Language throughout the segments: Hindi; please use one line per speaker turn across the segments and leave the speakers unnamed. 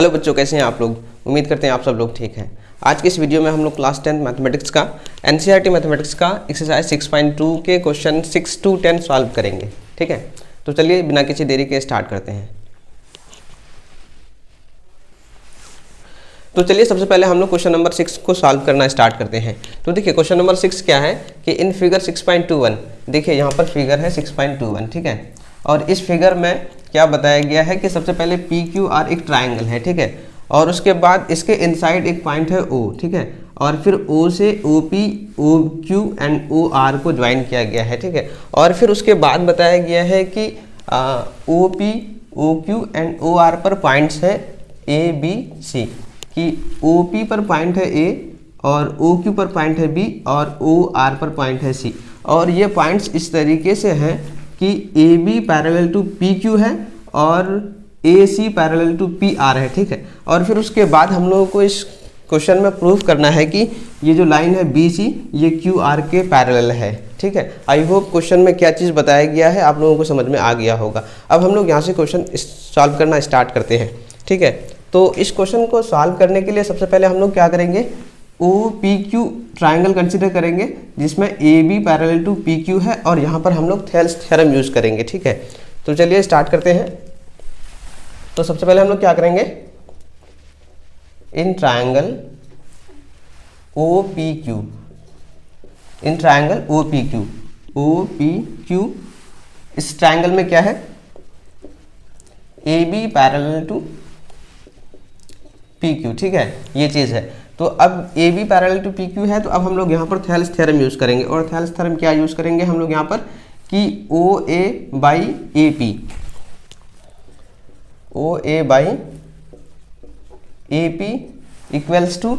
हेलो बच्चों, कैसे हैं आप लोग। उम्मीद करते हैं आप सब लोग ठीक हैं। आज के इस वीडियो में हम लोग क्लास 10 मैथमेटिक्स का एनसीईआरटी मैथमेटिक्स का एक्सरसाइज 6.2 के क्वेश्चन 6 to 10 सॉल्व करेंगे। ठीक है, तो चलिए बिना किसी देरी के स्टार्ट करते हैं। तो चलिए सबसे पहले हम लोग क्वेश्चन नंबर 6 को सॉल्व करना स्टार्ट करते हैं। तो देखिए क्वेश्चन नंबर 6 क्या है कि इन फिगर 6.21, देखिए यहाँ पर फिगर है 6.21। ठीक है, और इस फिगर में क्या बताया गया है कि सबसे पहले पी क्यू आर एक ट्राइंगल है। ठीक है, और उसके बाद इसके इनसाइड एक पॉइंट है ओ। ठीक है, और फिर ओ से O P, O Q and O R को ज्वाइन किया गया है। ठीक है, और फिर उसके बाद बताया गया है कि O P, O Q and O R पर पॉइंट्स है ए बी सी, कि ओ पी पर पॉइंट है ए और ओ क्यू पर पॉइंट है बी और ओ आर पर पॉइंट है सी। और ये पॉइंट्स इस तरीके से हैं कि A B parallel to P Q है और A C parallel to P R है। ठीक है, और फिर उसके बाद हम लोगों को इस क्वेश्चन में प्रूफ करना है कि ये जो लाइन है बी सी ये क्यू आर के पैरेलल है। ठीक है, आई होप क्वेश्चन में क्या चीज़ बताया गया है आप लोगों को समझ में आ गया होगा। अब हम लोग यहाँ से क्वेश्चन सॉल्व करना स्टार्ट करते हैं। ठीक है, तो इस क्वेश्चन को सॉल्व करने के लिए सबसे पहले हम लोग क्या करेंगे, O P Q triangle consider करेंगे जिसमें A B parallel to P Q है और यहाँ पर हम लोग थेल्स थ्योरम यूज़ करेंगे। ठीक है, तो चलिए स्टार्ट करते हैं। तो सबसे पहले हम लोग क्या करेंगे, in triangle O P Q, in triangle O P Q, O P Q, इस ट्राइंगल में क्या है, A B parallel to P Q. ठीक है, ये चीज़ है। तो अब A B parallel to P Q है, तो अब हम लोग यहाँ पर थेल्स थ्योरम यूज़ करेंगे। और थेल्स थ्योरम क्या यूज़ करेंगे हम लोग यहाँ पर कि O A by A P, O A by A P equals to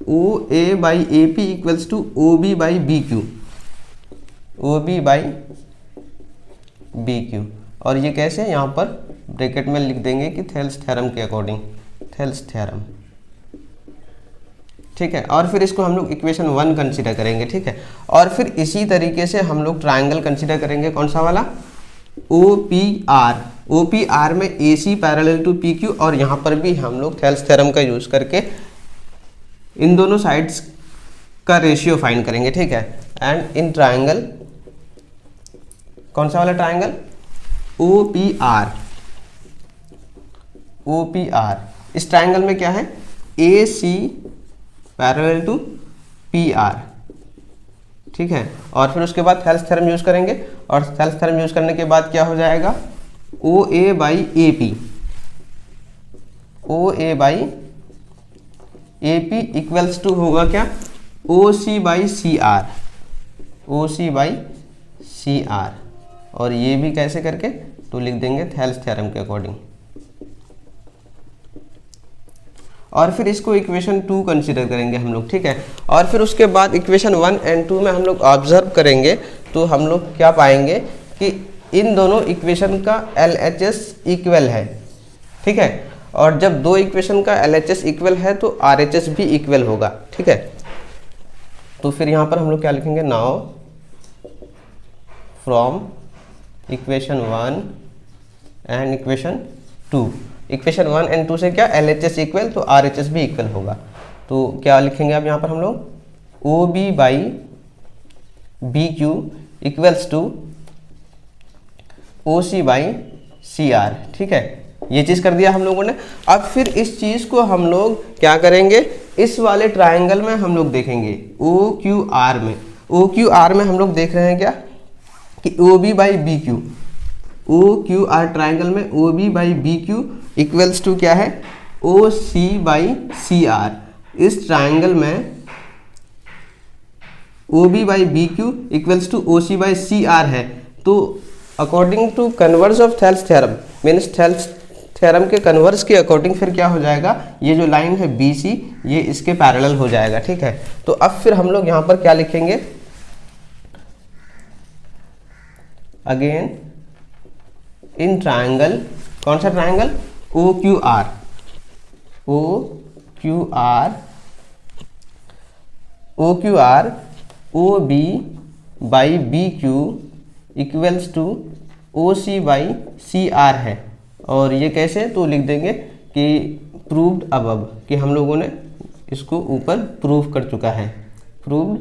O A by A P equals to O B by B Q, O B by B Q. और ये कैसे, यहाँ पर ब्रैकेट में लिख देंगे कि थेल्स थ्योरम के अकॉर्डिंग, थेल्स थ्योरम। ठीक है, और फिर इसको हम लोग इक्वेशन 1 कंसीडर करेंगे। ठीक है, और फिर इसी तरीके से हम लोग ट्राइंगल कंसीडर करेंगे, कौन सा वाला, O P R. O P R में A C parallel to P Q, और यहाँ पर भी हम लोग थेल्स थ्योरम का यूज़ करके इन दोनों साइड्स का रेशियो फाइंड करेंगे। ठीक है, एंड इन ट्राइंगल, कौन सा वाला triangle, O P R, O P R, इस ट्राइंगल में क्या है, A C parallel to P R. ठीक है, और फिर उसके बाद थेल्स थ्योरम यूज़ करेंगे, और थेल्स थ्योरम यूज़ करने के बाद क्या हो जाएगा, O A by A P, O A by A P equals to होगा क्या, O C by C R, O C by C R. और ये भी कैसे करके, तो लिख देंगे थेल्स थ्योरम के अकॉर्डिंग। और फिर इसको इक्वेशन 2 कंसीडर करेंगे हम लोग। ठीक है, और फिर उसके बाद इक्वेशन 1 एंड 2 में हम लोग ऑब्जर्व करेंगे, तो हम लोग क्या पाएंगे कि इन दोनों इक्वेशन का LHS इक्वल है। ठीक है, और जब दो इक्वेशन का LHS इक्वल है तो RHS भी इक्वल होगा। ठीक है, तो फिर यहाँ पर हम लोग क्या लिखेंगे, now from equation 1 and equation 2, equation 1 and 2 से क्या, LHS इक्वल तो RHS भी इक्वल होगा। तो क्या लिखेंगे अब यहाँ पर हम लोग, O B by B Q equals to O C by C R. ठीक है, ये चीज़ कर दिया हम लोगों ने। अब फिर इस चीज़ को हम लोग क्या करेंगे, इस वाले ट्राइंगल में हम लोग देखेंगे, ओ क्यू आर में, ओ क्यू आर में हम लोग देख रहे हैं क्या कि O B by B Q, O Q R triangle में O B by B Q equals to क्या है, O C by C R. इस ट्राइंगल में O B by B Q equals to O C by C R है। तो according to converse of Thales theorem, means Thales theorem के कन्वर्स के अकॉर्डिंग फिर क्या हो जाएगा, ये जो लाइन है बी सी ये इसके पैरेलल हो जाएगा। ठीक है, तो अब फिर हम लोग यहाँ पर क्या लिखेंगे, अगेन इन ट्राइंगल, कौन सा triangle, O Q R, O Q R, O Q R, O B by B Q equals to O C by C R है। और ये कैसे, तो लिख देंगे कि प्रूव्ड अबव, कि हम लोगों ने इसको ऊपर प्रूव कर चुका है, प्रूव्ड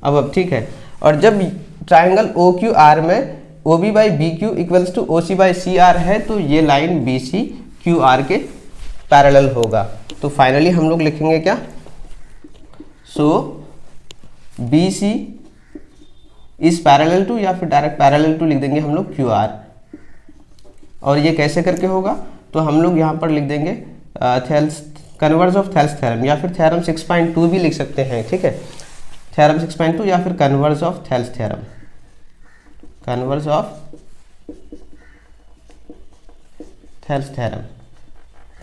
अबव, ठीक है। और जब ट्राइंगल ओ क्यू आर में O B by B Q equals to O C by C R है तो ये line B C Q R के पैरेलल होगा। तो फाइनली हम लोग लिखेंगे क्या, so B C is parallel to, या फिर डायरेक्ट पैरेलल टू लिख देंगे हम लोग क्यू आर। और ये कैसे करके होगा, तो हम लोग यहाँ पर लिख देंगे Thales converse of Thales theorem, या फिर थ्योरम 6.2 भी लिख सकते हैं, ठीक है। थ्योरम 6.2 या फिर converse of Thales theorem, converse of Thales theorem.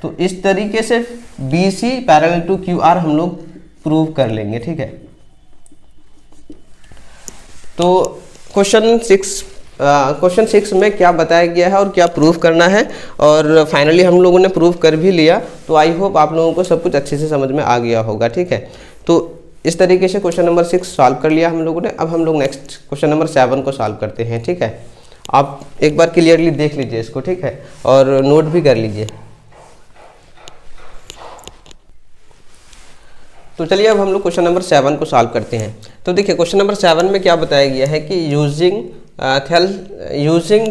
तो इस तरीके से B C parallel to Q R हम लोग प्रूव कर लेंगे, ठीक है। तो क्वेश्चन 6 में क्या बताया गया है और क्या प्रूफ करना है, और फाइनली हम लोगों ने प्रूफ कर भी लिया। तो आई होप आप लोगों को सब कुछ अच्छे से समझ में आ गया होगा, ठीक है। तो इस तरीके से क्वेश्चन नंबर 6 सॉल्व कर लिया हम लोगों ने। अब हम लोग नेक्स्ट क्वेश्चन नंबर 7 को सॉल्व करते हैं, ठीक है। आप एक बार क्लियरली देख लीजिए इसको, ठीक है, और नोट भी कर लीजिए। तो चलिए अब हम लोग क्वेश्चन नंबर 7 को सॉल्व करते हैं। तो देखिए क्वेश्चन नंबर 7 में क्या बताया गया है कि using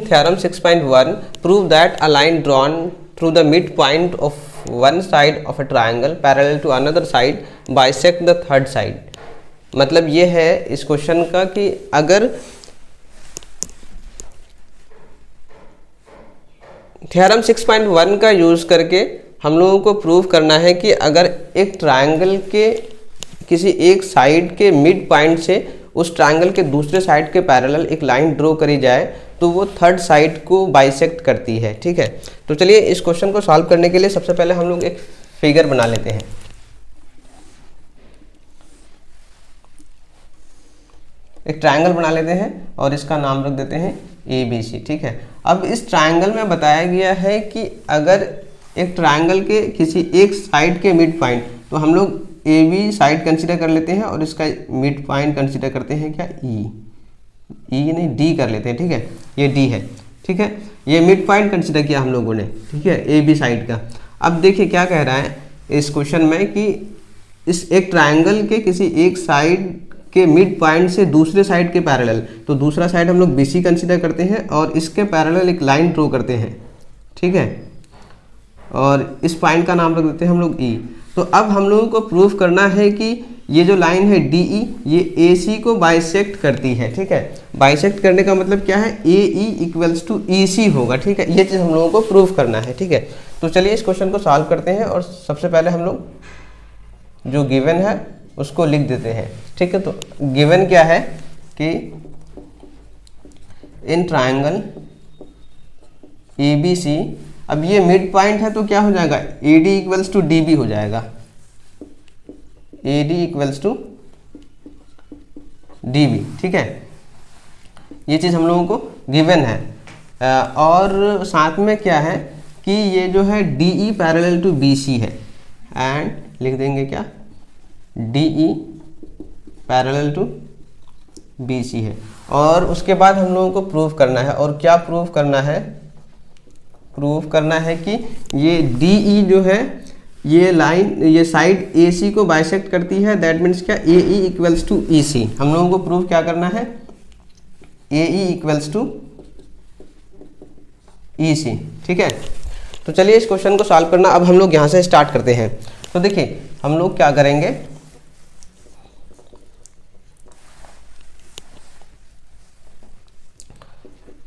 theorem 6.1 prove that a line drawn through the mid point of one side of a triangle parallel to another side bisect the third side. मतलब ये है इस क्वेश्चन का कि अगर थ्योरम 6.1 का यूज़ करके हम लोगों को प्रूव करना है कि अगर एक ट्रायंगल के किसी एक साइड के मिड पॉइंट से उस ट्रायंगल के दूसरे साइड के पैरेलल एक लाइन ड्रॉ करी जाए तो वो थर्ड साइड को बाइसेक्ट करती है, ठीक है। तो चलिए इस क्वेश्चन को सॉल्व करने के लिए सबसे पहले हम लोग एक फिगर बना लेते हैं। एक ट्रायंगल बना लेते हैं और इसका नाम रख देते हैं ABC, ठीक है। अब इस ट्रायंगल में बताया गया है कि अगर एक ट्रायंगल के किसी एक साइड के मिड पॉइंट, तो हम लोग AB साइड कंसीडर कर लेते हैं और इसका मिड पॉइंट कंसीडर करते हैं क्या, E नहीं D कर लेते हैं, ठीक है। ये D है, ठीक है। ये मिड पॉइंट कंसीडर किया हम लोगों ने, ठीक है, AB साइड का। अब देखिए क्या कह रहा है इस क्वेश्चन में कि इस एक ट्रायंगल के किसी एक साइड के मिड पॉइंट से दूसरे साइड के पैरेलल, तो दूसरा साइड हम लोग BC कंसीडर करते हैं और इसके पैरेलल एक लाइन ड्रॉ करते हैं, ठीक है। और इस पॉइंट का नाम रख देते हैं हम लोग E। तो अब हम लोगों को प्रूफ करना है कि ये जो लाइन है DE ये AC को बाइसेक्ट करती है, ठीक है। बाइसेक्ट करने का मतलब क्या है, AE इक्वल्स टू EC होगा, ठीक है। ये चीज़ हम लोगों को प्रूफ करना है, ठीक है। तो चलिए इस क्वेश्चन को सॉल्व करते हैं और सबसे पहले हम लोग जो गिवन है उसको लिख देते हैं, ठीक है। तो गिवन क्या है कि इन ट्रायंगल ABC, अब ये मिड पॉइंट है तो क्या हो जाएगा, AD इक्वल्स टू DB हो जाएगा, AD इक्वल्स टू DB, ठीक है। ये चीज़ हम लोगों को गिवन है। और साथ में क्या है कि ये जो है DE पैरेलल टू BC है, एंड लिख देंगे क्या, DE पैरेलल टू BC है। और उसके बाद हम लोगों को प्रूफ करना है, और क्या प्रूफ करना है, प्रूफ करना है कि ये DE जो है ये लाइन, ये साइड AC को बाइसेक्ट करती है। दैट मीन्स क्या, AE इक्वल्स टू EC। हम लोगों को प्रूफ क्या करना है, AE इक्वल्स टू EC, ठीक है। तो चलिए इस क्वेश्चन को सॉल्व करना अब हम लोग यहाँ से स्टार्ट करते हैं। तो देखिए हम लोग क्या करेंगे,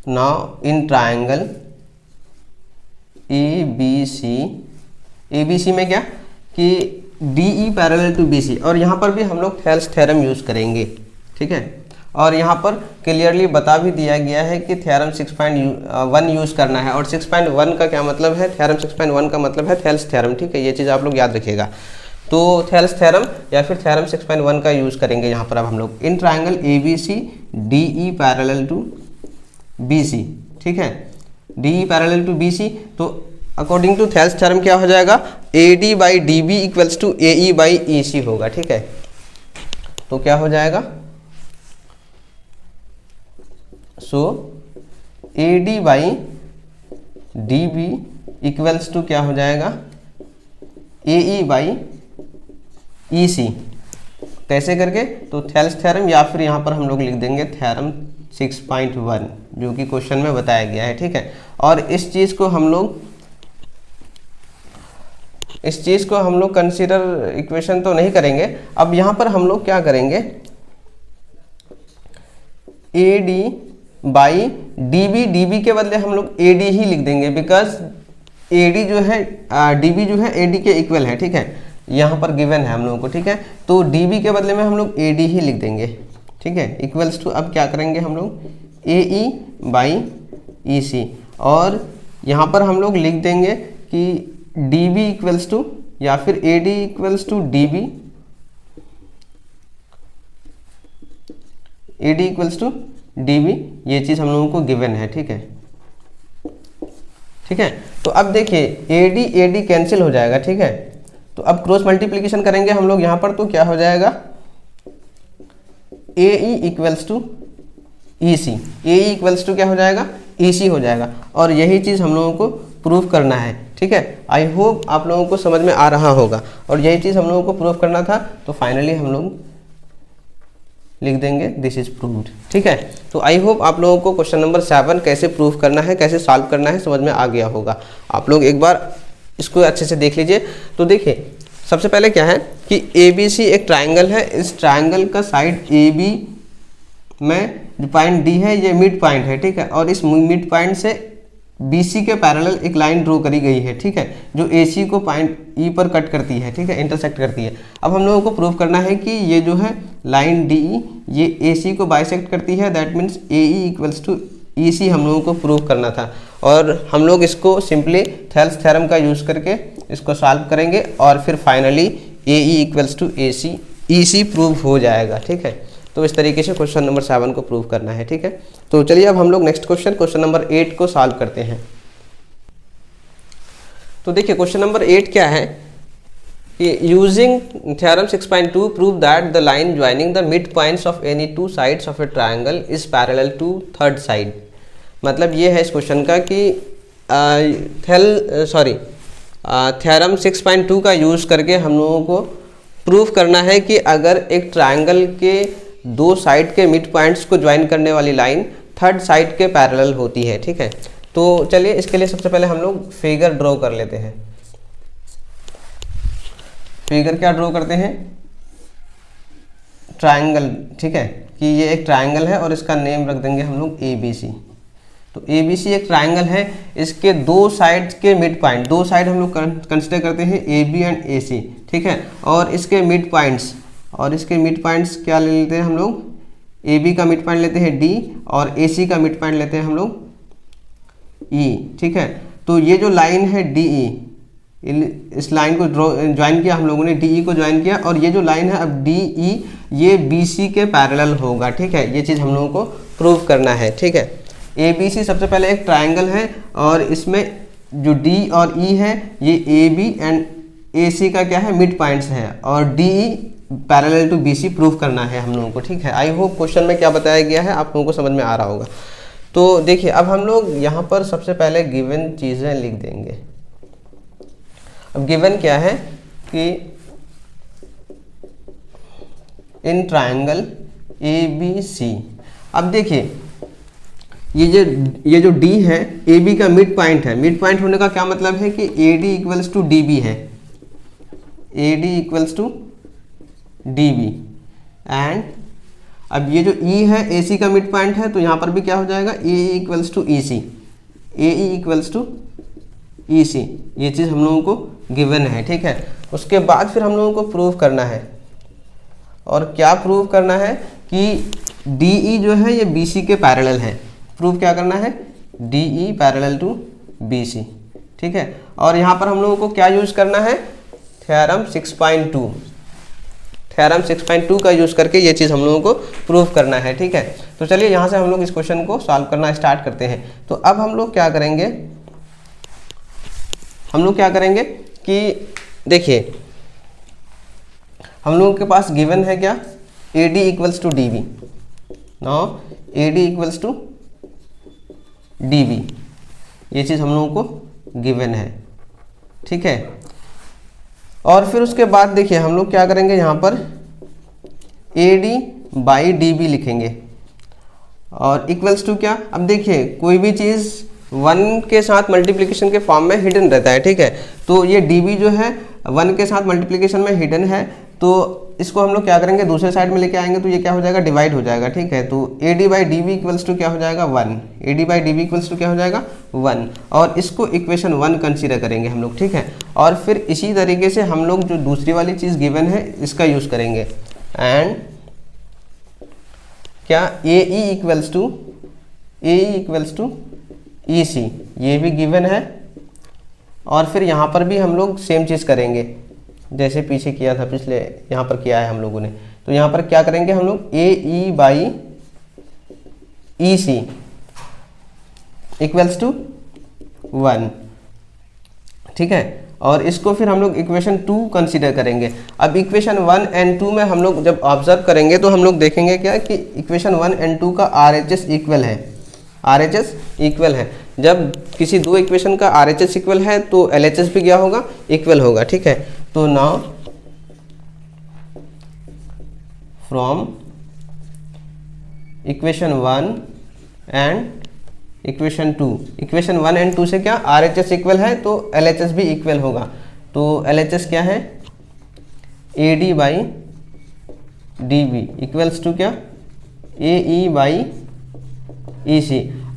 नाउ इन ट्रायंगल ABC में क्या कि DE पैरेलल टू BC, और यहाँ पर भी हम लोग थेल्स थ्योरम यूज़ करेंगे, ठीक है। और यहाँ पर क्लियरली बता भी दिया गया है कि थ्योरम 6.1 यूज़ करना है। और 6.1 का क्या मतलब है, थ्योरम 6.1 का मतलब है थेल्स थ्योरम, ठीक है। ये चीज़ आप लोग याद रखिएगा। तो थेल्स थ्योरम या फिर थ्योरम 6.1 का यूज़ करेंगे यहाँ पर अब हम लोग। In triangle ABC DE parallel to BC, ठीक है, DE पैरेलल टू BC। तो अकॉर्डिंग टू थेल्स थ्योरम क्या हो जाएगा, AD by DB equals to AE by EC होगा, ठीक है। तो क्या हो जाएगा, so AD by DB equals to क्या हो जाएगा, AE बाई EC। कैसे करके, तो थेल्स थ्योरम या फिर यहाँ पर हम लोग लिख देंगे थ्योरम 6.1 जो कि क्वेश्चन में बताया गया है, ठीक है। और इस चीज़ को हम लोग कंसीडर इक्वेशन तो नहीं करेंगे। अब यहाँ पर हम लोग क्या करेंगे, AD बाई DB के बदले हम लोग AD ही लिख देंगे, बिकॉज AD जो है DB जो है AD के इक्वल है, ठीक है, यहाँ पर गिवन है हम लोगों को, ठीक है। तो DB के बदले में हम लोग AD ही लिख देंगे, ठीक है, इक्वल्स टू अब क्या करेंगे हम लोग AE बाई EC, और यहाँ पर हम लोग लिख देंगे कि DB इक्वल्स टू या फिर AD equals to DB, AD equals to DB, ये चीज़ हम लोगों को गिवन है, ठीक है, ठीक है। तो अब देखिए AD कैंसिल हो जाएगा, ठीक है। तो अब क्रॉस मल्टीप्लिकेशन करेंगे हम लोग यहाँ पर, तो क्या हो जाएगा AE equals to EC, AE equals to क्या हो जाएगा, EC हो जाएगा। और यही चीज़ हम लोगों को प्रूव करना है, ठीक है। आई होप आप लोगों को समझ में आ रहा होगा, और यही चीज़ हम लोगों को प्रूव करना था। तो फाइनली हम लोग लिख देंगे दिस इज प्रूव्ड, ठीक है। तो आई होप आप लोगों को क्वेश्चन नंबर 7 कैसे प्रूव करना है, कैसे सॉल्व करना है, समझ में आ गया होगा। आप लोग एक बार इसको अच्छे से देख लीजिए। तो देखिए सबसे पहले क्या है कि ABC एक ट्राइंगल है, इस ट्राइंगल का साइड AB में जो पॉइंट D है ये मिड पॉइंट है, ठीक है, और इस मिड पॉइंट से BC के पैरेलल एक लाइन ड्रॉ करी गई है, ठीक है, जो AC को पॉइंट E पर कट करती है, ठीक है, इंटरसेक्ट करती है। अब हम लोगों को प्रूव करना है कि ये जो है लाइन DE ये AC को बाइसेक्ट करती है, that means AE equals to EC हम लोगों को प्रूव करना था। और हम लोग इसको सिंपली थेल्स थ्योरम का यूज़ करके इसको सॉल्व करेंगे, और फिर finally AE equals to EC prove हो जाएगा, ठीक है। तो इस तरीके से क्वेश्चन नंबर 7 को प्रूव करना है, ठीक है। तो चलिए अब हम लोग नेक्स्ट क्वेश्चन नंबर 8 को सॉल्व करते हैं। तो देखिए क्वेश्चन नंबर 8 क्या है कि using theorem 6.2 prove that the line joining the mid points of any two sides of a triangle is parallel to third side. मतलब ये है इस क्वेश्चन का कि थ्योरम 6.2 का यूज़ करके हम लोगों को प्रूव करना है कि अगर एक ट्राइंगल के दो साइड के मिड पॉइंट्स को ज्वाइन करने वाली लाइन थर्ड साइड के पैरेलल होती है, ठीक है। तो चलिए इसके लिए सबसे पहले हम लोग फिगर ड्रॉ कर लेते हैं। फिगर क्या ड्रॉ करते हैं, ट्राइंगल, ठीक है, कि ये एक ट्राइंगल है और इसका नेम रख देंगे हम लोग ABC। तो ABC एक ट्राइंगल है, इसके दो साइड के मिड पॉइंट, दो साइड हम लोग कंसिडर करते हैं AB एंड AC, ठीक है, और इसके मिड पॉइंट्स क्या ले लेते हैं हम लोग, AB का मिड पॉइंट लेते हैं D और AC का मिड पॉइंट लेते हैं हम लोग E, ठीक है। तो ये जो लाइन है DE, इस लाइन को ज्वाइन किया हम लोगों ने, DE को ज्वाइन किया, और ये जो लाइन है अब DE ये BC के पैरेलल होगा, ठीक है। ये चीज़ हम लोगों को प्रूव करना है, ठीक है। ABC सबसे पहले एक ट्राइंगल है और इसमें जो D और E है ये AB एंड AC का क्या है, मिड पॉइंट्स है, और DE parallel to BC prove करना है हम लोगों को, ठीक है। आई होप क्वेश्चन में क्या बताया गया है आप लोगों को समझ में आ रहा होगा। तो देखिए अब हम लोग यहाँ पर सबसे पहले गिवन चीज़ें लिख देंगे। अब गिवन क्या है कि इन ट्राइंगल ABC, अब देखिए ये जो D है AB का मिड पॉइंट है, मिड पॉइंट होने का क्या मतलब है कि AD इक्वल्स टू DB है, AD equals to DB, and अब ये जो E है AC का मिड पॉइंट है, तो यहाँ पर भी क्या हो जाएगा AE equals to EC, AE equals to EC, ये चीज़ हम लोगों को गिवन है, ठीक है। उसके बाद फिर हम लोगों को प्रूव करना है, और क्या प्रूव करना है कि DE जो है ये BC के पैरेलल है। प्रूव क्या करना है, DE पैरेलल टू BC, ठीक है। और यहाँ पर हम लोगों को क्या यूज़ करना है, थ्योरम 6.2, थ्योरम 6.2 का यूज़ करके ये चीज़ हम लोगों को प्रूव करना है, ठीक है। तो चलिए यहाँ से हम लोग इस क्वेश्चन को सॉल्व करना स्टार्ट करते हैं। तो अब हम लोग क्या करेंगे कि देखिए हम लोगों के पास गिवन है क्या, AD equals to DB, now AD equals to DB, ये चीज़ हम लोगों को गिवन है, ठीक है। और फिर उसके बाद देखिए हम लोग क्या करेंगे, यहाँ पर AD/DB लिखेंगे और इक्वल्स टू क्या, अब देखिए कोई भी चीज़ 1 के साथ मल्टीप्लिकेशन के फॉर्म में हिडन रहता है, ठीक है। तो ये DB जो है 1 के साथ मल्टीप्लिकेशन में हिडन है, तो इसको हम लोग क्या करेंगे, दूसरे साइड में लेके आएंगे तो ये क्या हो जाएगा, डिवाइड हो जाएगा, ठीक है। तो AD/DB इक्वल्स टू क्या हो जाएगा, 1। AD/DB इक्वल्स टू क्या हो जाएगा, 1। और इसको इक्वेशन 1 कंसीडर करेंगे हम लोग, ठीक है। और फिर इसी तरीके से हम लोग जो दूसरी वाली चीज़ गिवन है इसका यूज़ करेंगे। एंड क्या AE इक्वल्स टू EC, ये भी गिवन है। और फिर यहाँ पर भी हम लोग सेम चीज़ करेंगे जैसे पीछे किया था, पिछले यहाँ पर किया है हम लोगों ने। तो यहाँ पर क्या करेंगे हम लोग, AE/EC इक्वल्स टू 1, ठीक है। और इसको फिर हम लोग इक्वेशन 2 कंसीडर करेंगे। अब इक्वेशन 1 एंड 2 में हम लोग जब ऑब्जर्व करेंगे तो हम लोग देखेंगे क्या कि इक्वेशन 1 एंड 2 का RHS इक्वल है, RHS इक्वल है। जब किसी दो इक्वेशन का RHS इक्वल है तो LHS भी क्या होगा, इक्वल होगा, ठीक है। तो now from equation 1 and equation 2, equation 1 and 2 से क्या RHS इक्वल है तो LHS भी इक्वल होगा। तो LHS क्या है, AD/DB इक्वल्स टू क्या, AE/EC।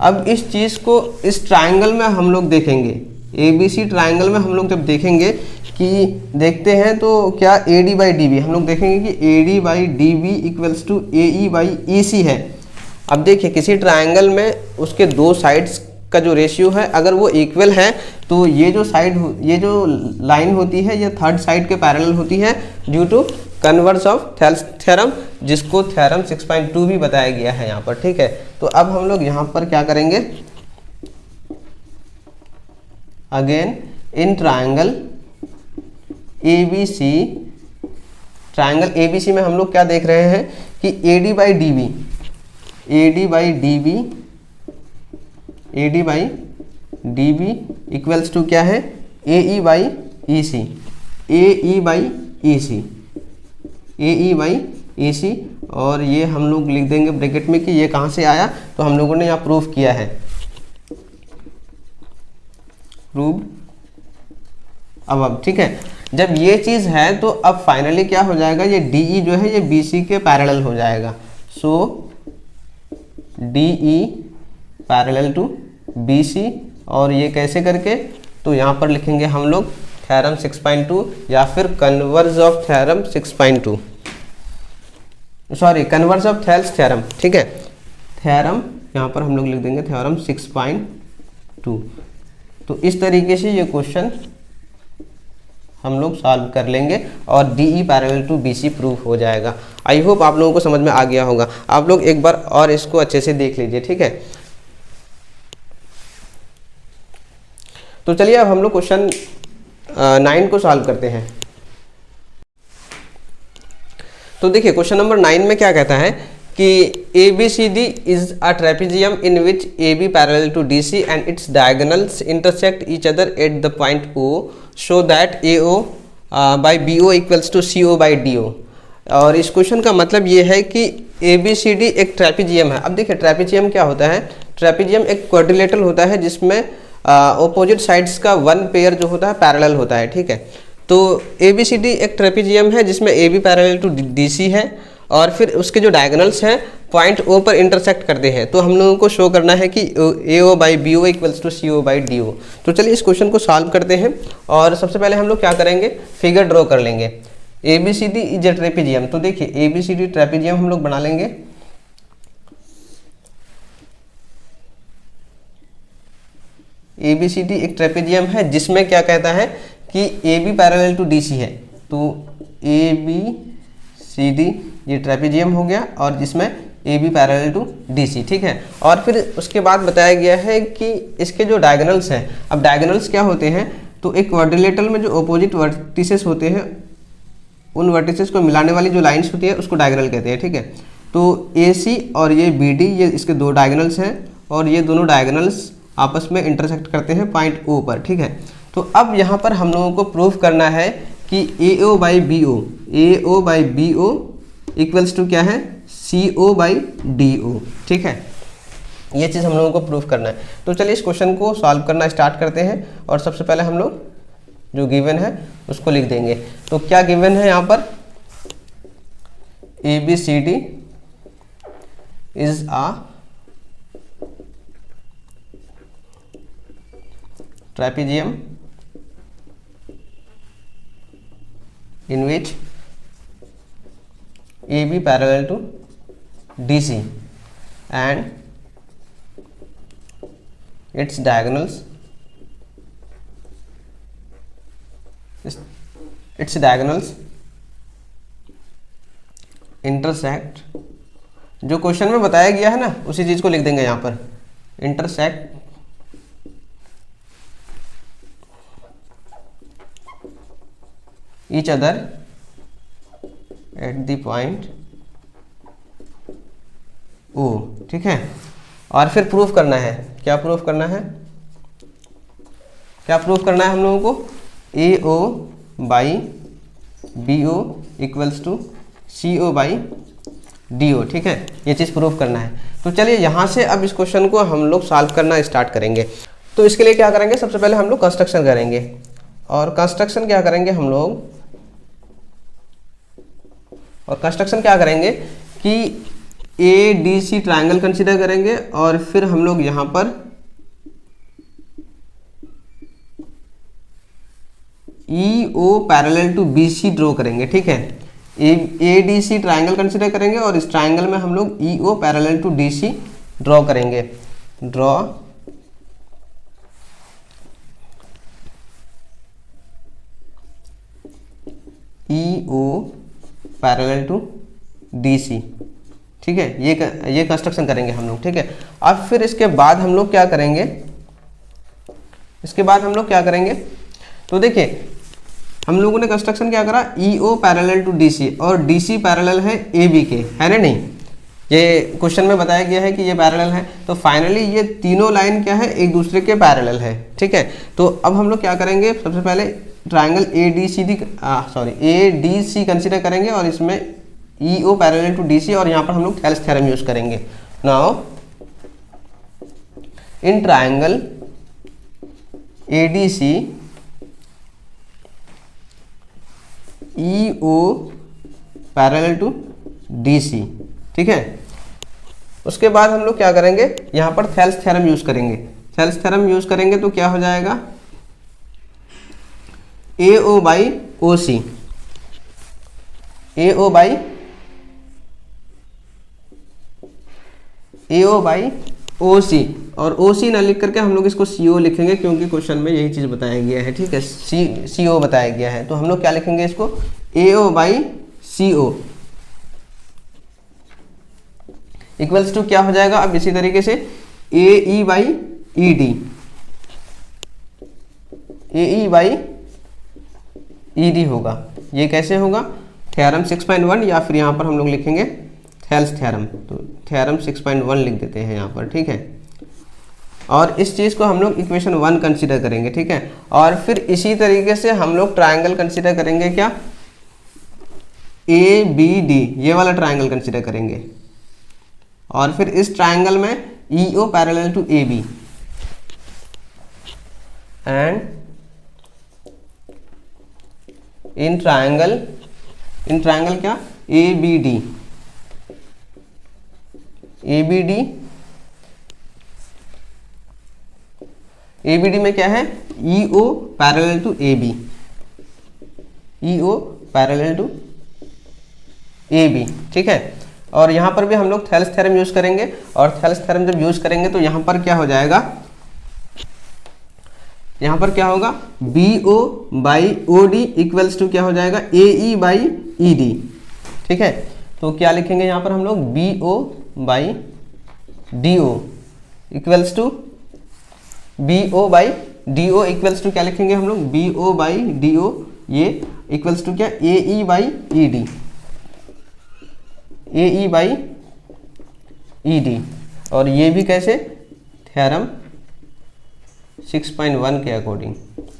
अब इस चीज़ को इस ट्राइंगल में हम लोग देखेंगे, ABC ट्राइंगल में हम लोग जब देखेंगे कि देखते हैं तो क्या AD/DB हम लोग देखेंगे कि AD/DB इक्वल्स टू AE/EC है। अब देखिए किसी ट्राइंगल में उसके दो साइड्स का जो रेशियो है अगर वो इक्वल है तो ये जो लाइन होती है ये थर्ड साइड के पैरेलल होती है due to converse of theorem, जिसको थ्योरम 6.2 भी बताया गया है यहाँ पर, ठीक है। तो अब हम लोग यहाँ पर क्या करेंगे, again in triangle ABC, triangle ABC में हम लोग क्या देख रहे हैं कि AD/DB इक्वल्स टू क्या है, AE/EC। और ये हम लोग लिख देंगे ब्रैकेट में कि ये कहाँ से आया, तो हम लोगों ने यहाँ प्रूफ किया है, प्रूव अब, ठीक है। जब ये चीज़ है तो अब फाइनली क्या हो जाएगा, ये DE जो है ये BC के पैरेलल हो जाएगा। सो DE पैरेलल टू BC, और ये कैसे करके, तो यहाँ पर लिखेंगे हम लोग थ्योरम 6.2 या फिर converse of theorem 6.2, sorry converse of Thales theorem, ठीक है। थ्योरम यहाँ पर हम लोग लिख देंगे थ्योरम 6.2। तो इस तरीके से ये क्वेश्चन हम लोग सॉल्व कर लेंगे और DE parallel to BC proof हो जाएगा। आई होप आप लोगों को समझ में आ गया होगा। आप लोग एक बार और इसको अच्छे से देख लीजिए, ठीक है। तो चलिए अब हम लोग क्वेश्चन 9 को सॉल्व करते हैं। तो देखिए क्वेश्चन नंबर 9 में क्या कहता है कि ABCD is a trapezium in which AB parallel to DC and its diagonals intersect each other at the point O, show that AO by BO equals to CO by DO। और इस क्वेश्चन का मतलब ये है कि ABCD एक ट्रेपेजियम है। अब देखिए ट्रेपेजियम क्या होता है, ट्रेपेजियम एक क्वाड्रिलेटरल होता है जिसमें ऑपोजिट साइड्स का वन पेयर जो होता है पैरेलल होता है, ठीक है। तो ABCD एक ट्रेपेजियम है जिसमें AB पैरेलल टू DC है और फिर उसके जो डायगोनल्स हैं पॉइंट O पर इंटरसेक्ट करते हैं। तो हम लोगों को शो करना है कि AO by BO equals to CO by DO। तो चलिए इस क्वेश्चन को सॉल्व करते हैं और सबसे पहले हम लोग क्या करेंगे, फिगर ड्रॉ कर लेंगे। ABCD इज ए ट्रेपेजियम, तो देखिए ABCD ट्रेपेजियम हम लोग बना लेंगे। ABCD एक ट्रेपेजियम है जिसमें क्या कहता है कि AB पैरेलल टू DC है, तो ABCD ये ट्रेपेजियम हो गया और जिसमें AB पैरेलल टू DC, ठीक है। और फिर उसके बाद बताया गया है कि इसके जो डायगोनल्स हैं, अब डायगोनल्स क्या होते हैं, तो एक क्वाड्रिलेटरल में जो अपोजिट वर्टिसेस होते हैं उन वर्टिसेस को मिलाने वाली जो लाइंस होती है उसको डायगोनल कहते हैं, ठीक है। तो AC और ये BD ये इसके दो डायगोनल्स हैं और ये दोनों डायगोनल्स आपस में इंटरसेक्ट करते हैं पॉइंट O पर, ठीक है। तो अब यहाँ पर हम लोगों को प्रूफ करना है कि AO by BO equals to क्या है, CO बाई DO, ठीक है। ये चीज़ हम लोगों को प्रूफ करना है। तो चलिए इस क्वेश्चन को सॉल्व करना स्टार्ट करते हैं। और सबसे पहले हम लोग जो गिवन है उसको लिख देंगे। तो क्या गिवन है यहाँ पर, ABCD is a trapezium in which AB parallel to DC and its diagonals intersect, जो क्वेश्चन में बताया गया है ना उसी चीज को लिख देंगे यहाँ पर, intersect each other at the point O, ठीक है। और फिर प्रूफ करना है, क्या प्रूफ करना है, हम लोगों को AO by BO equals to CO by DO, ठीक है। ये चीज़ प्रूफ करना है। तो चलिए यहाँ से अब इस क्वेश्चन को हम लोग सॉल्व करना स्टार्ट करेंगे। तो इसके लिए क्या करेंगे, सबसे पहले हम लोग कंस्ट्रक्शन करेंगे। और कंस्ट्रक्शन क्या करेंगे हम लोग, कि ADC ट्रायंगल कंसीडर करेंगे और फिर हम लोग यहाँ पर EO parallel to BC draw करेंगे, ठीक है। ADC ट्रायंगल कंसीडर करेंगे और इस ट्रायंगल में हम लोग EO parallel to DC draw करेंगे। Draw EO parallel to DC, ठीक है। ये कंस्ट्रक्शन करेंगे हम लोग, ठीक है। अब फिर इसके बाद हम लोग क्या करेंगे, तो देखिए हम लोगों ने कंस्ट्रक्शन क्या करा, EO पैरेलल टू DC और DC पैरेलल है AB के, है ना, नहीं, ये क्वेश्चन में बताया गया है कि ये पैरेलल है। तो फाइनली ये तीनों लाइन क्या है, एक दूसरे के पैरेलल है, ठीक है। तो अब हम लोग क्या करेंगे, सबसे पहले ट्रायंगल ADC कंसीडर करेंगे और इसमें EO पैरेलल टू DC और यहाँ पर हम लोग थेल्स थ्योरम यूज करेंगे। Now in triangle ADC EO parallel to DC, ठीक है। उसके बाद हम लोग क्या करेंगे, यहाँ पर थेल्स थ्योरम यूज करेंगे। तो क्या हो जाएगा, AO बाई OC और OC ना लिख करके हम लोग इसको CO लिखेंगे, क्योंकि क्वेश्चन में यही चीज़ बताया गया है, ठीक है। CO बताया गया है, तो हम लोग क्या लिखेंगे इसको, AO by CO equals to क्या हो जाएगा, अब इसी तरीके से AE बाई ED होगा। ये कैसे होगा, थ्योरम 6.1 या फिर यहाँ पर हम लोग लिखेंगे थेल्स थ्योरम, तो थ्योरम 6.1 लिख देते हैं यहाँ पर, ठीक है। और इस चीज़ को हम लोग इक्वेशन 1 कंसीडर करेंगे, ठीक है। और फिर इसी तरीके से हम लोग ट्रायंगल कंसीडर करेंगे, क्या, ABD, ये वाला ट्रायंगल कंसीडर करेंगे। और फिर इस ट्रायंगल में EO parallel to AB and in triangle क्या, ABD में क्या है, EO पैरेलल टू AB, ठीक है। और यहाँ पर भी हम लोग थेल्स थ्योरम यूज करेंगे। और थेल्स थ्योरम जब यूज करेंगे तो यहाँ पर क्या हो जाएगा, BO by OD equals to क्या हो जाएगा, AE बाई ED, ठीक है। तो क्या लिखेंगे यहाँ पर हम लोग, BO by DO equals to क्या लिखेंगे हम लोग, BO बाई DO, ये इक्वल्स टू क्या, AE बाई ED। और ये भी कैसे, थ्योरम 6.1 के अकॉर्डिंग,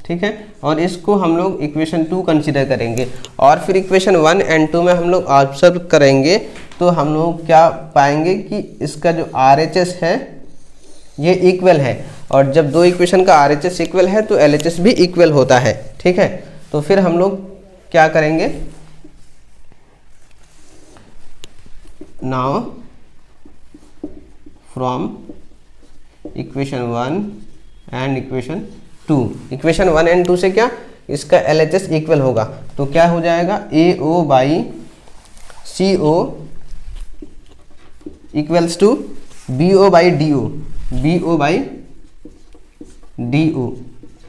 ठीक है। और इसको हम लोग इक्वेशन 2 कंसीडर करेंगे और फिर इक्वेशन 1 एंड 2 में हम लोग ऑब्जर्व करेंगे तो हम लोग क्या पाएंगे कि इसका जो RHS है ये इक्वल है, और जब दो इक्वेशन का RHS इक्वल है तो LHS भी इक्वल होता है, ठीक है। तो फिर हम लोग क्या करेंगे, now from equation 1 and equation 2, equation 1 and 2 से क्या इसका LHS इक्वल होगा, तो क्या हो जाएगा AO by CO equals to BO by DO, BO by DO,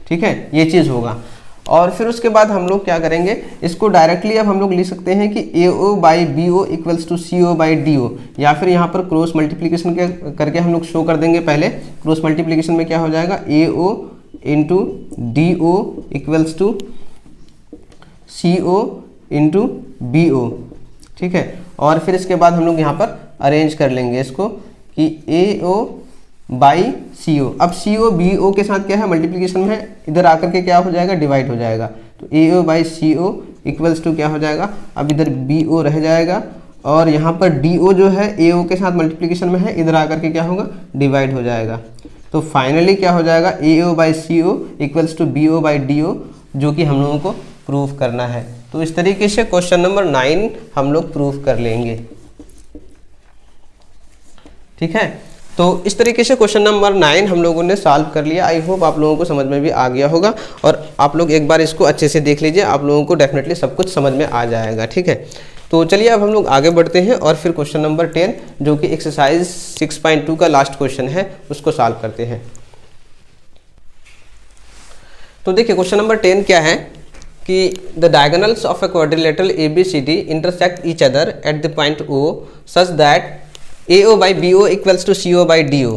ठीक है, ये चीज़ होगा। और फिर उसके बाद हम लोग क्या करेंगे, इसको डायरेक्टली अब हम लोग लिख सकते हैं कि AO by BO equals to CO by DO, या फिर यहाँ पर क्रॉस मल्टीप्लिकेशन करके हम लोग शो कर देंगे। पहले क्रॉस मल्टीप्लिकेशन में क्या हो जाएगा AO into DO equals to CO into BO, ठीक है। और फिर इसके बाद हम लोग यहाँ पर अरेंज कर लेंगे इसको कि AO बाई CO, अब CO BO के साथ क्या है मल्टीप्लिकेशन में, इधर आकर के क्या हो जाएगा डिवाइड हो जाएगा, तो AO by CO equals to क्या हो जाएगा, अब इधर BO रह जाएगा और यहाँ पर DO जो है AO के साथ मल्टीप्लिकेशन में है, इधर आकर के क्या होगा डिवाइड हो जाएगा। तो फाइनली क्या हो जाएगा AO by CO equals to BO by DO, जो कि हम लोगों को प्रूफ करना है। तो इस तरीके से क्वेश्चन नंबर 9 हम लोग प्रूफ कर लेंगे, ठीक है। तो इस तरीके से क्वेश्चन नंबर 9 हम लोगों ने सॉल्व कर लिया। आई होप आप लोगों को समझ में भी आ गया होगा, और आप लोग एक बार इसको अच्छे से देख लीजिए, आप लोगों को डेफिनेटली सब कुछ समझ में आ जाएगा, ठीक है। तो चलिए अब हम लोग आगे बढ़ते हैं और फिर क्वेश्चन नंबर 10 जो कि एक्सरसाइज 6.2 का लास्ट क्वेश्चन है उसको सॉल्व करते हैं। तो देखिए क्वेश्चन नंबर 10 क्या है कि the diagonals of a quadrilateral ABCD intersect each other at the point O such that AO by BO equals to CO by DO.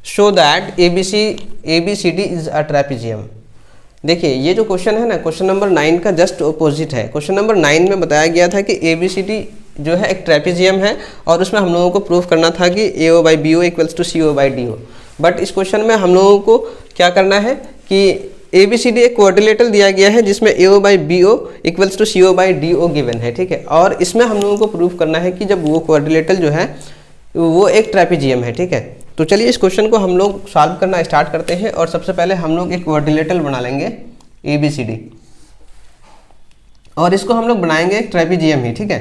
Show that ABCD is a trapezium. देखिए ये जो क्वेश्चन है ना, क्वेश्चन नंबर 9 का जस्ट अपोजिट है। क्वेश्चन नंबर 9 में बताया गया था कि ABCD जो है एक ट्रेपेजियम है और उसमें हम लोगों को प्रूफ करना था कि AO by BO equals to CO by DO। But इस क्वेश्चन में हम लोगों को क्या करना है कि ABCD एक क्वाड्रिलेटरल दिया गया है जिसमें AO by BO equals to CO by DO given है, ठीक है। और इसमें हम लोगों को प्रूफ करना है कि जब वो क्वाड्रिलेटरल जो है वो एक ट्रेपेजियम है, ठीक है। तो चलिए इस क्वेश्चन को हम लोग सॉल्व करना स्टार्ट करते हैं और सबसे पहले हम लोग एक क्वाड्रिलेटरल बना लेंगे ABCD, और इसको हम लोग बनाएंगे एक ट्रेपेजियम ही, ठीक है,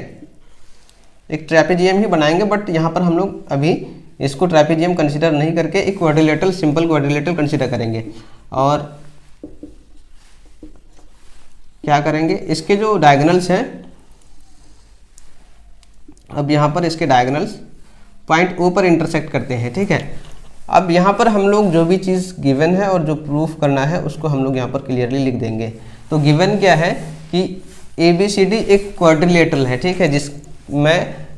एक ट्रेपेजियम ही बनाएंगे। बट यहाँ पर हम लोग अभी इसको ट्रेपेजियम कंसिडर नहीं करके एक क्वाड्रिलेटरल, सिंपल क्वाड्रिलेटरल कंसिडर करेंगे। और क्या करेंगे, इसके जो डायगोनल्स हैं, अब यहाँ पर इसके डायगोनल्स पॉइंट O पर इंटरसेक्ट करते हैं, ठीक है। अब यहाँ पर हम लोग जो भी चीज़ गिवन है और जो प्रूफ करना है उसको हम लोग यहाँ पर क्लियरली लिख देंगे। तो गिवन क्या है कि ABCD एक क्वाड्रिलेटरल है, ठीक है,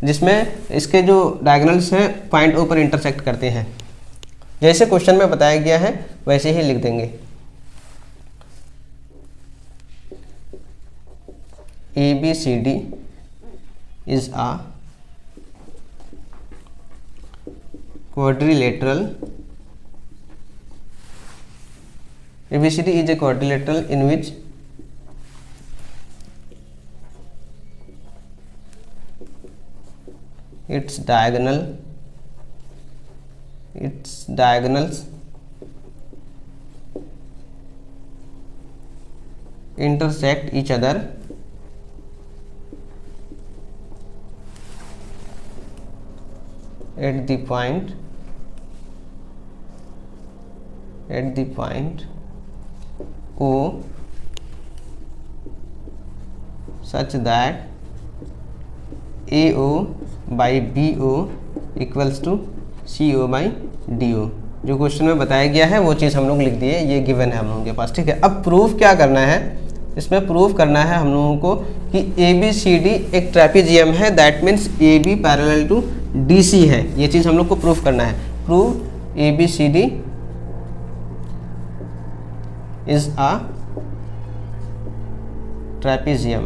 जिसमें इसके जो डायगोनल्स हैं पॉइंट O पर इंटरसेक्ट करते हैं। जैसे क्वेश्चन में बताया गया है वैसे ही लिख देंगे। ABCD is a quadrilateral. ABCD is a quadrilateral in which its diagonals intersect each other at the point O such that AO by BO equals to CO by DO। जो क्वेश्चन में बताया गया है वो चीज़ हम लोग लिख दिए, ये गिवन है हम लोगों के पास, ठीक है। अब प्रूफ क्या करना है, इसमें प्रूफ करना है हम लोगों को कि ABCD एक ट्रेपेजियम है, that means AB parallel to DC है, ये चीज़ हम लोग को प्रूफ करना है। Prove ABCD is a trapezium,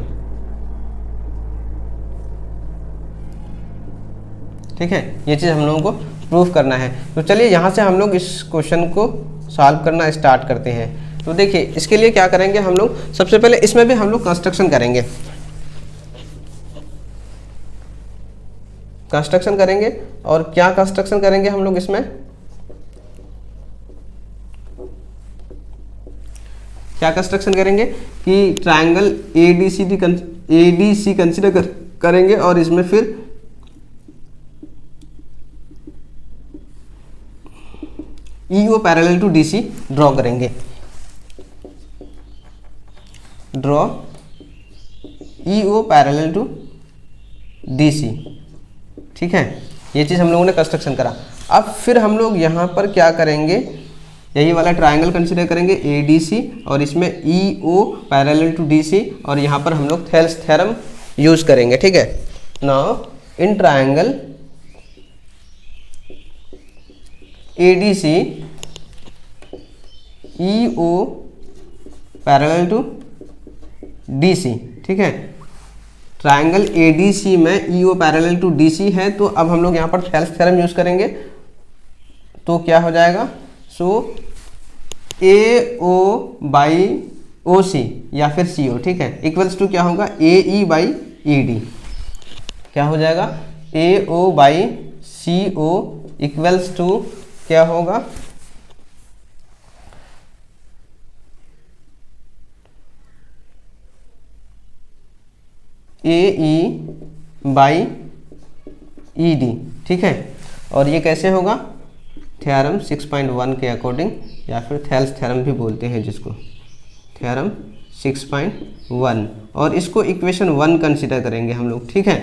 ठीक है, ये चीज़ हम लोगों को प्रूफ करना है। तो चलिए यहाँ से हम लोग इस क्वेश्चन को सॉल्व करना स्टार्ट करते हैं। तो देखिए इसके लिए क्या करेंगे हम लोग, सबसे पहले इसमें भी हम लोग कंस्ट्रक्शन करेंगे, और क्या कंस्ट्रक्शन करेंगे हम लोग इसमें, क्या कंस्ट्रक्शन करेंगे कि ट्रायंगल एडीसी कंसिडर करेंगे और इसमें फिर E O parallel to D C draw करेंगे, draw E O parallel to D C. ठीक है, ये चीज़ हम लोगों ने कंस्ट्रक्शन करा। अब फिर हम लोग यहाँ पर क्या करेंगे, यही वाला ट्रायंगल कंसीडर करेंगे एडीसी और इसमें ईओ पैरेलल टू डीसी, और यहाँ पर हम लोग थेल्स थ्योरम यूज करेंगे। ठीक है, now in triangle A D C E O parallel to D C. ठीक है, ट्रायंगल एडीसी में ईओ पैरेलल टू डीसी है, तो अब हम लोग यहाँ पर थेल्स थ्योरम यूज करेंगे। तो क्या हो जाएगा, सो AO बाई OC या फिर CO, ठीक है, इक्वल्स टू क्या होगा AE बाई ED। क्या हो जाएगा AO by CO equals to क्या होगा AE बाई ED। ठीक है, और ये कैसे होगा, थ्योरम 6.1 के अकॉर्डिंग, या फिर थेल्स थ्योरम भी बोलते हैं जिसको, थ्योरम 6.1, और इसको इक्वेशन 1 कंसीडर करेंगे हम लोग। ठीक है,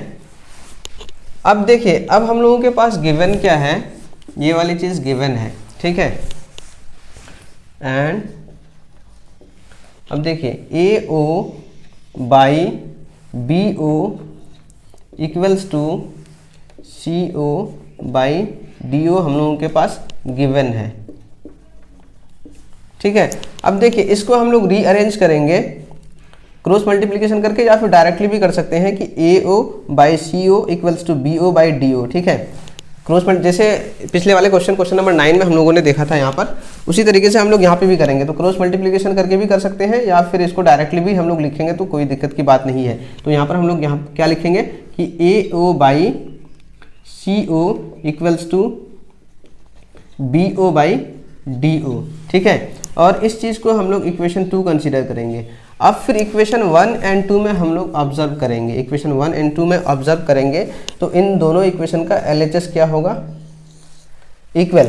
अब देखिए अब हम लोगों के पास गिवन क्या है, ये वाली चीज़ गिवन है। ठीक है, एंड अब देखिए AO by BO equals to CO by DO हम लोगों के पास गिवन है। ठीक है, अब देखिए इसको हम लोग रीअरेंज करेंगे क्रॉस मल्टीप्लिकेशन करके, या फिर डायरेक्टली भी कर सकते हैं कि AO by CO equals to BO by DO। ठीक है, क्रॉस जैसे पिछले वाले क्वेश्चन नंबर 9 में हम लोगों ने देखा था यहाँ पर, उसी तरीके से हम लोग यहाँ पे भी करेंगे। तो क्रॉस मल्टीप्लिकेशन करके भी कर सकते हैं, या फिर इसको डायरेक्टली भी हम लोग लिखेंगे, तो कोई दिक्कत की बात नहीं है। तो यहाँ पर हम लोग यहाँ क्या लिखेंगे कि AO by CO equals to BO by DO। ठीक है, और इस चीज़ को हम लोग इक्वेशन 2 कंसीडर करेंगे। अब फिर इक्वेशन 1 एंड 2 में हम लोग ऑब्जर्व करेंगे, इक्वेशन 1 एंड 2 में ऑब्जर्व करेंगे, तो इन दोनों इक्वेशन का LHS क्या होगा, इक्वल।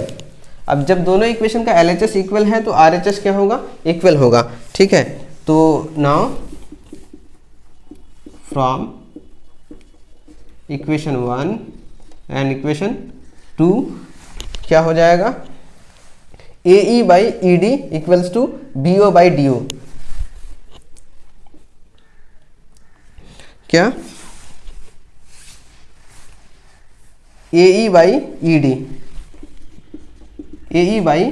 अब जब दोनों इक्वेशन का LHS इक्वल है तो RHS क्या होगा, इक्वल होगा। ठीक है, तो now from equation 1 and equation 2 क्या हो जाएगा, AE by ED equals to BO by DO। क्या AE by ED, AE by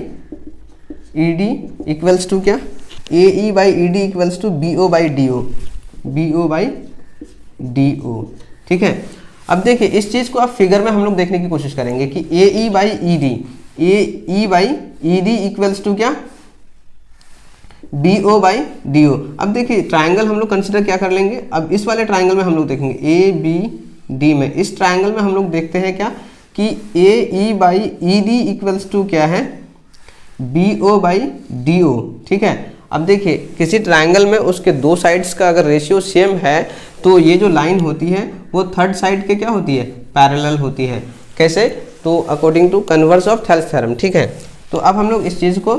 ED equals to क्या, AE by ED equals to BO by DO, BO by DO। ठीक है, अब देखिए इस चीज़ को अब फिगर में हम लोग देखने की कोशिश करेंगे कि AE by ED, AE by ED equals to क्या, BO बाई DO। अब देखिए ट्रायंगल हम लोग कंसिडर क्या कर लेंगे, अब इस वाले ट्रायंगल में हम लोग देखेंगे ABD में, इस ट्रायंगल में हम लोग देखते हैं क्या कि AE by ED equals to क्या है, BO बाई DO। ठीक है, अब देखिए किसी ट्रायंगल में उसके दो साइड्स का अगर रेशियो सेम है, तो ये जो लाइन होती है वो थर्ड साइड के क्या होती है, पैरेलल होती है। कैसे, तो according to converse of Thales theorem. ठीक है, तो अब हम लोग इस चीज़ को,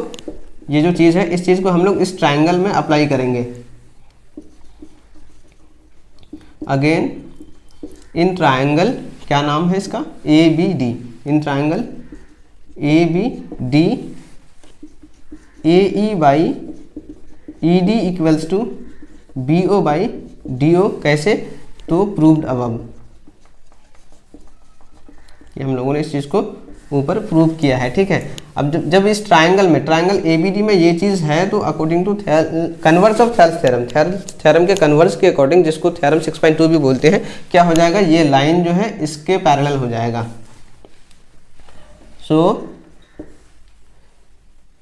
ये जो चीज़ है इस चीज़ को हम लोग इस ट्रायंगल में अप्लाई करेंगे। अगेन इन ट्रायंगल, क्या नाम है इसका, ABD, in triangle ABD AE by ED equals to BO by DO। कैसे, तो प्रूव्ड अबव, ये हम लोगों ने इस चीज़ को ऊपर प्रूव किया है। ठीक है, अब जब इस ट्रायंगल में, ट्रायंगल ABD में ये चीज़ है, तो according to converse of Thales theorem, theorem के कन्वर्स के अकॉर्डिंग, जिसको थ्योरम 6.2 भी बोलते हैं, क्या हो जाएगा, ये लाइन जो है इसके पैरेलल हो जाएगा। So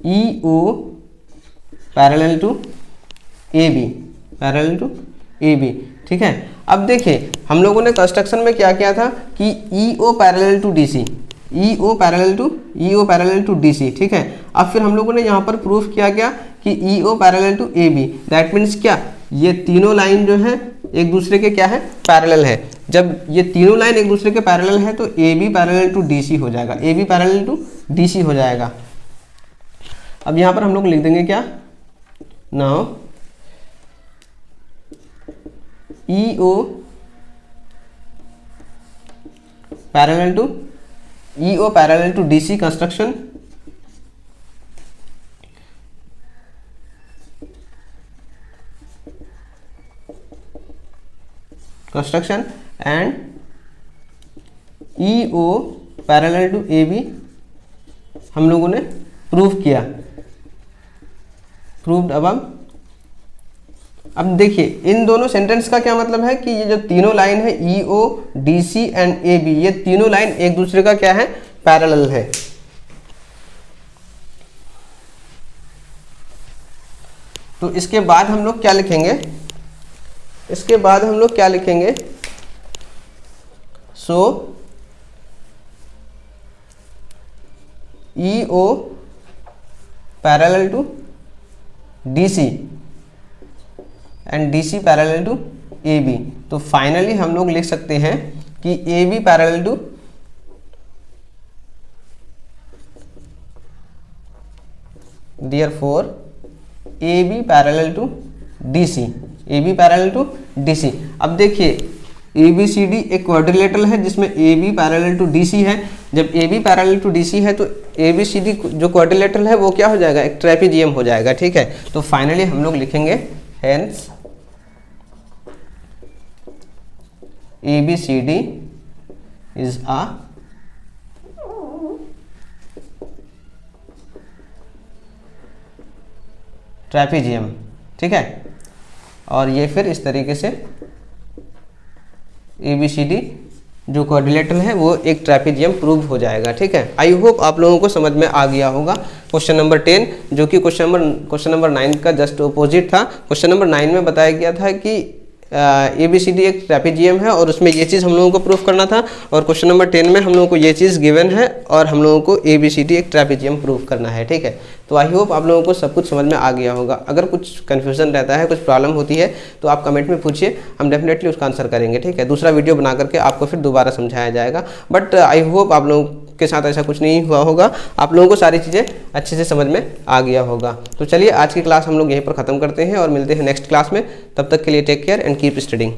E O parallel to A B, parallel to A B, ठीक है। अब देखिए हम लोगों ने कंस्ट्रक्शन में क्या किया था कि E O parallel to D C, E O parallel to D C, ठीक है। अब फिर हम लोगों ने यहाँ पर प्रूफ किया गया कि E O parallel to A B, that means क्या, ये तीनों लाइन जो है एक दूसरे के क्या है, पैरेलल है। जब ये तीनों लाइन एक दूसरे के पैरेलल है तो A B parallel to D C हो जाएगा, A B parallel to D C हो जाएगा। अब यहाँ पर हम लोग लिख देंगे क्या, now E O parallel to D C construction and E O parallel to A B हम लोगों ने प्रूव किया, प्रूव्ड अबव। अब देखिए इन दोनों सेंटेंस का क्या मतलब है कि ये जो तीनों लाइन है E O D C and A B, ये तीनों लाइन एक दूसरे का क्या है, पैरेलल है। तो इसके बाद हम लोग क्या लिखेंगे, इसके बाद हम लोग क्या लिखेंगे, so E O parallel to D C and D C parallel to A B. तो फाइनली हम लोग लिख सकते हैं कि A B parallel to therefore A B parallel to D C, A B parallel to D C. अब देखिए ए बी सी डी एक क्वाड्रिलेटरल है जिसमें A B parallel to D C है। जब A B parallel to D C है तो ए बी सी डी जो क्वाड्रिलेटरल है वो क्या हो जाएगा, एक ट्रेपेजियम हो जाएगा, ठीक है। तो फाइनली हम लोग लिखेंगे hence A B C D is a trapezium, ठीक है। और ये फिर इस तरीके से ए बी सी डी जो क्वाड्रिलेटरल है वो एक ट्रेपेजियम प्रूव हो जाएगा, ठीक है। आई होप आप लोगों को समझ में आ गया होगा। क्वेश्चन नंबर 10 जो कि क्वेश्चन नंबर 9 का जस्ट अपोजिट था। क्वेश्चन नंबर 9 में बताया गया था कि ए बी सी डी एक ट्रेपेजियम है और उसमें ये चीज़ हम लोगों को प्रूफ करना था, और क्वेश्चन नंबर 10 में हम लोगों को ये चीज़ गिवन है और हम लोगों को ए बी सी डी एक ट्रेपेजियम प्रूफ करना है, ठीक है। तो आई होप आप लोगों को सब कुछ समझ में आ गया होगा। अगर कुछ कन्फ्यूजन रहता है, कुछ प्रॉब्लम होती है तो आप कमेंट में पूछिए, हम डेफिनेटली उसका आंसर करेंगे, ठीक है। दूसरा वीडियो बना करके आपको फिर दोबारा समझाया जाएगा। बट आई होप आप लोगों के साथ ऐसा कुछ नहीं हुआ होगा, आप लोगों को सारी चीज़ें अच्छे से समझ में आ गया होगा। तो चलिए आज की क्लास हम लोग यहीं पर ख़त्म करते हैं और मिलते हैं नेक्स्ट क्लास में। तब तक के लिए take care and keep studying.